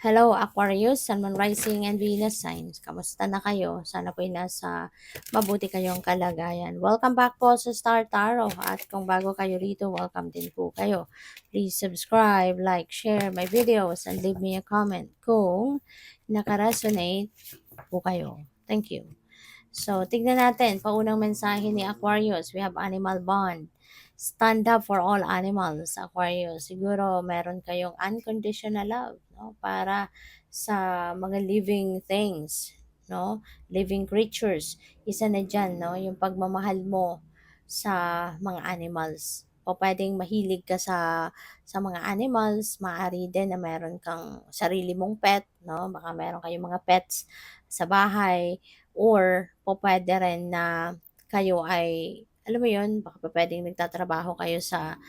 Hello, Aquarius, Sun, Moon, Rising, and Venus signs. Kamusta na kayo? Sana po'y nasa mabuti kayong kalagayan. Welcome back po sa Star Tarot. At kung bago kayo rito, welcome din po kayo. Please subscribe, like, share my videos, and leave me a comment kung nakaresonate po kayo. Thank you. So, tignan natin. Paunang mensahe ni Aquarius. We have animal bond. Stand up for all animals, Aquarius. Siguro meron kayong unconditional love, no? Para sa mga living things, no? Living creatures. Isa na dyan, no? Yung pagmamahal mo sa mga animals. O pwedeng mahilig ka sa mga animals, maaari din na meron kang sarili mong pet, no? Baka meron kayong mga pets sa bahay, or pupuwede rin na kayo ay, alam mo yun, baka pupuwedeng nagtatrabaho kayo sa,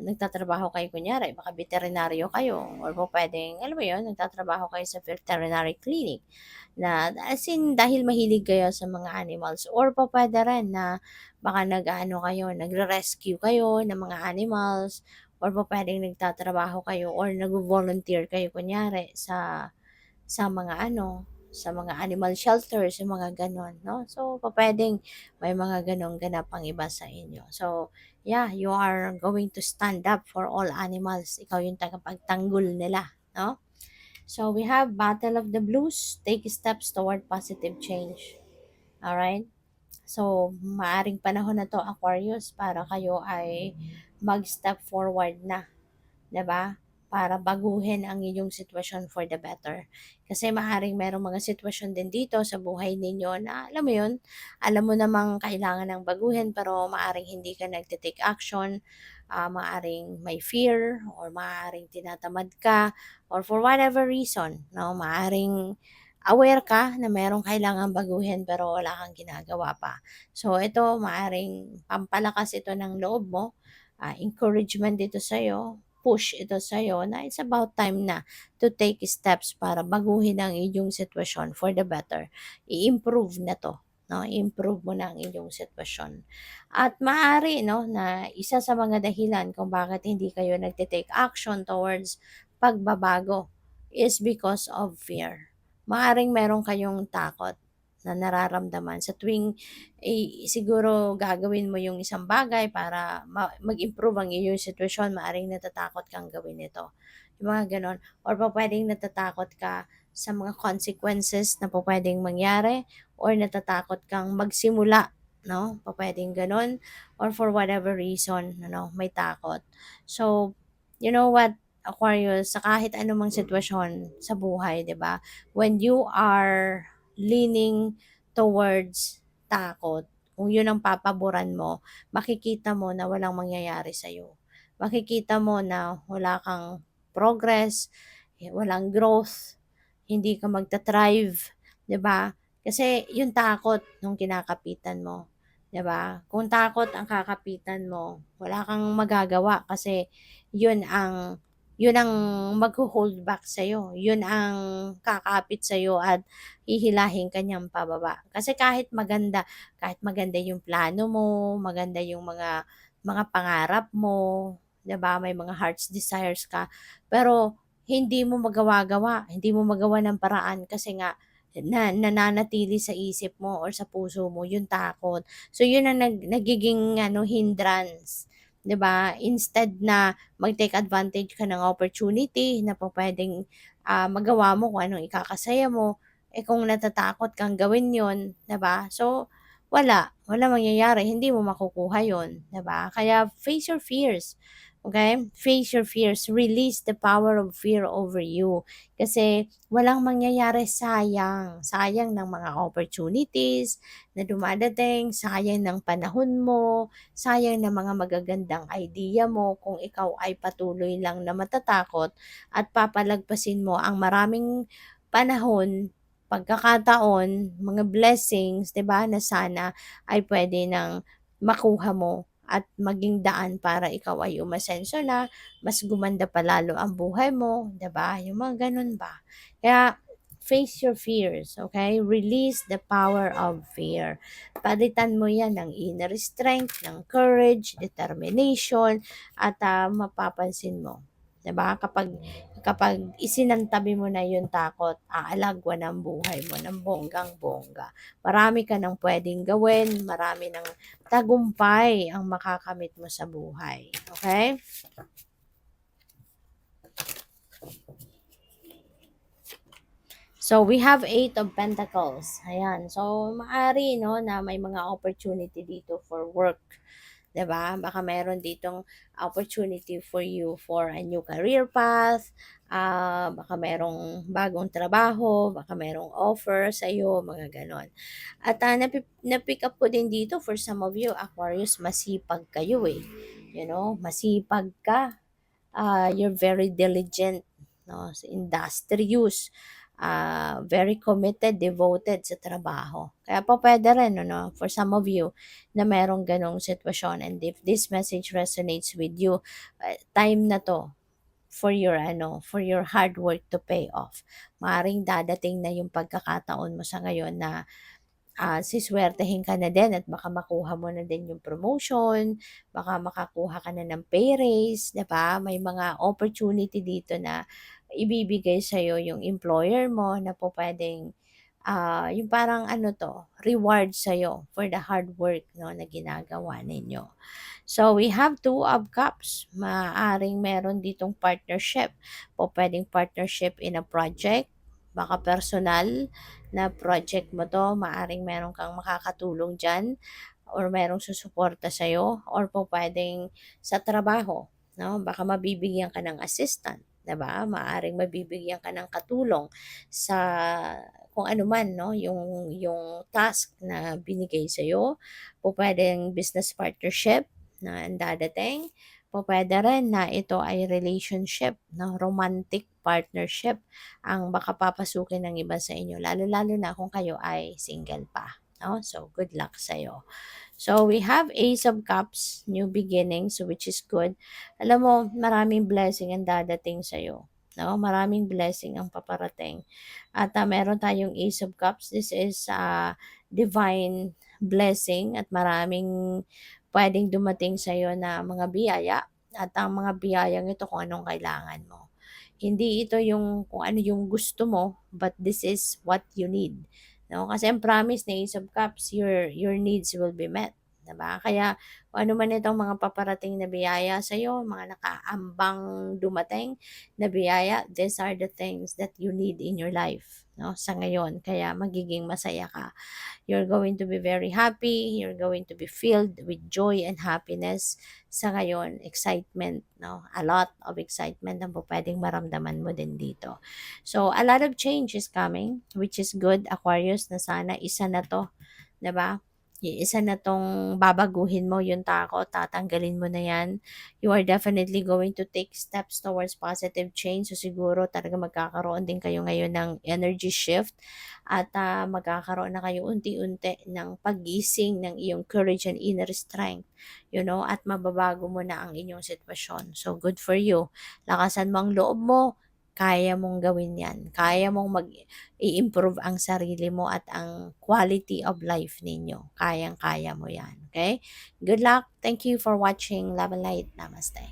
nagtatrabaho kayo kunyari baka veterinaryo kayo, or pupuwedeng, alam mo yun, nagtatrabaho kayo sa veterinary clinic na as in dahil mahilig kayo sa mga animals, or pupuwede rin na baka nag-aano kayo, nagre-rescue kayo ng mga animals, or pupuwedeng nagtatrabaho kayo or nagvo-volunteer kayo kunyari sa mga ano, sa mga animal shelters, yung mga gano'n, no? So, pupuwedeng may mga gano'ng ganap ang iba sa inyo. So, yeah, you are going to stand up for all animals. Ikaw yung tagapagtanggol nila, no? So, we have Battle of the Blues. Take steps toward positive change. Alright? So, maaring panahon na to, Aquarius, para kayo ay mag-step forward na, 'di ba? Para baguhin ang iyong sitwasyon for the better. Kasi maaaring merong mga sitwasyon din dito sa buhay ninyo na alam mo 'yun, alam mo namang kailangan ng baguhin pero maaaring hindi ka nagte-take action, maaaring may fear or maaaring tinatamad ka or for whatever reason, no, maaaring aware ka na merong kailangang baguhin pero wala kang ginagawa pa. So ito maaaring pampalakas ito ng loob mo, encouragement dito sa'yo, push ito sa'yo na it's about time na to take steps para baguhin ang iyong sitwasyon for the better. I-improve na 'to, 'no, i-improve mo na ang iyong sitwasyon. At maaari 'no, na isa sa mga dahilan kung bakit hindi kayo nagte-take action towards pagbabago is because of fear. Maaaring meron kayong takot na nararamdaman sa tuwing siguro gagawin mo yung isang bagay para mag-improve ang iyong sitwasyon, maaaring natatakot kang gawin ito, yung mga gano'n. Or pupuwedeng natatakot ka sa mga consequences na pupuwedeng mangyari, or natatakot kang magsimula, 'no, pupuwedeng gano'n, or for whatever reason ano, may takot. So, you know what, Aquarius, sa kahit anumang sitwasyon sa buhay, 'di ba, when you are leaning towards takot, kung yun ang papaboran mo, makikita mo na walang mangyayari sa'yo. Makikita mo na wala kang progress, walang growth, hindi ka magta-thrive, 'di ba? Kasi yung takot nung kinakapitan mo, 'di ba? Kung takot ang kakapitan mo, wala kang magagawa kasi yun ang yun ang magho-hold back sa'yo. Yun ang kakapit sa'yo at hihilahin ka niyang pababa. Kasi kahit maganda yung plano mo, maganda yung mga pangarap mo, 'di ba? May mga heart's desires ka, pero hindi mo magawa-gawa, hindi mo magawa ng paraan kasi nga nananatili sa isip mo or sa puso mo yung takot. So yun ang nagiging ano hindrance, 'di ba? Instead na mag-take advantage ka ng opportunity na pupuwedeng, magawa mo kung anong ikakasaya mo, eh, kung natatakot kang gawin 'yun, 'di ba? So, walang mangyayari, hindi mo makukuha 'yun, 'di ba? Kaya face your fears, okay? Face your fears, release the power of fear over you. Kasi walang mangyayari, sayang. Sayang ng mga opportunities na dumadating, sayang ng panahon mo, sayang ng mga magagandang idea mo kung ikaw ay patuloy lang na matatakot at papalagpasin mo ang maraming panahon, pagkakataon, mga blessings, 'di ba, na sana ay pwede nang makuha mo at maging daan para ikaw ay umasenso na, mas gumanda pa lalo ang buhay mo, 'di ba? Yung mga ganun ba. Kaya face your fears, okay? Release the power of fear. Palitan mo yan ng inner strength, ng courage, determination, at mapapansin mo. 'di ba? Kapag isinantabi mo na yung takot, aalagwan ang buhay mo ng bonggang-bongga. Marami ka ng puwedeng gawin, marami ng tagumpay ang makakamit mo sa buhay, okay? So, we have 8 of Pentacles. Ayan. So, maari, no, na may mga opportunity dito for work. 'Di ba? Baka meron ditong opportunity for you for a new career path, baka merong bagong trabaho, baka merong offer sa iyo, mga gano'n. At na-pick up ko din dito for some of you, Aquarius, masipag kayo eh. You know, masipag ka. You're very diligent, no, industrious, very committed, devoted sa trabaho. Kaya po pwede rin, no, for some of you na merong ganong sitwasyon, and if this message resonates with you, time na to for your hard work to pay off. Maaring dadating na yung pagkakataon mo sa ngayon na siswertehin ka na din at baka makuha mo na din yung promotion, baka makakuha ka na ng pay raise, 'di ba? May mga opportunity dito na ibibigay sa'yo yung employer mo na po puwedeng, yung parang ano 'to, reward sa'yo for the hard work, 'no, na ginagawa ninyo. So, we have 2 of Cups. Maaaring meron ditong partnership. Pupuwedeng partnership in a project, baka personal na project mo 'to, maaaring meron kang makakatulong diyan or merong susuporta sa'yo, or pupuwedeng sa trabaho, 'no? Baka mabibigyan ka ng assistant, 'di ba? Maaaring mabibigyan ka ng katulong sa kung ano man, 'no, yung task na binigay sa'yo. Pupuwedeng business partnership na ang dadating. Pupuwede rin na ito ay relationship, 'no, romantic partnership ang baka papasukin ng iba sa inyo, lalo-lalo na kung kayo ay single pa, 'no? So, good luck sa'yo. So, we have Ace of Cups, new beginnings, which is good. Alam mo, maraming blessing ang dadating sa'yo, 'no? Maraming blessing ang paparating. At meron tayong Ace of Cups. This is divine blessing at maraming puwedeng dumating sa'yo na mga biyaya, at ang mga biyayang ito kung anong kailangan mo. Hindi ito yung kung ano yung gusto mo, but this is what you need. No? Kasi ang promise ni Ace of Cups, your needs will be met. Diba? Kaya kung ano man itong mga paparating na biyaya sa iyo, mga nakaambang dumating na biyaya, these are the things that you need in your life, no, sa ngayon. Kaya magiging masaya ka. You're going to be very happy, you're going to be filled with joy and happiness sa ngayon, excitement, no? A lot of excitement ang pwedeng maramdaman mo din dito. So, a lot of change is coming, which is good, Aquarius, na sana isa na to, 'di ba? Isa na tong babaguhin mo yung takot, tatanggalin mo na yan. You are definitely going to take steps towards positive change. So siguro talaga magkakaroon din kayo ngayon ng energy shift, at magkakaroon na kayo unti-unti ng paggising ng iyong courage and inner strength, you know, at mababago mo na ang inyong sitwasyon. So good for you. Lakasan mo ang loob mo, kaya mong gawin yan. Kaya mong i-improve ang sarili mo at ang quality of life ninyo. Kayang-kaya mo yan. Okay? Good luck. Thank you for watching. Love and light. Namaste.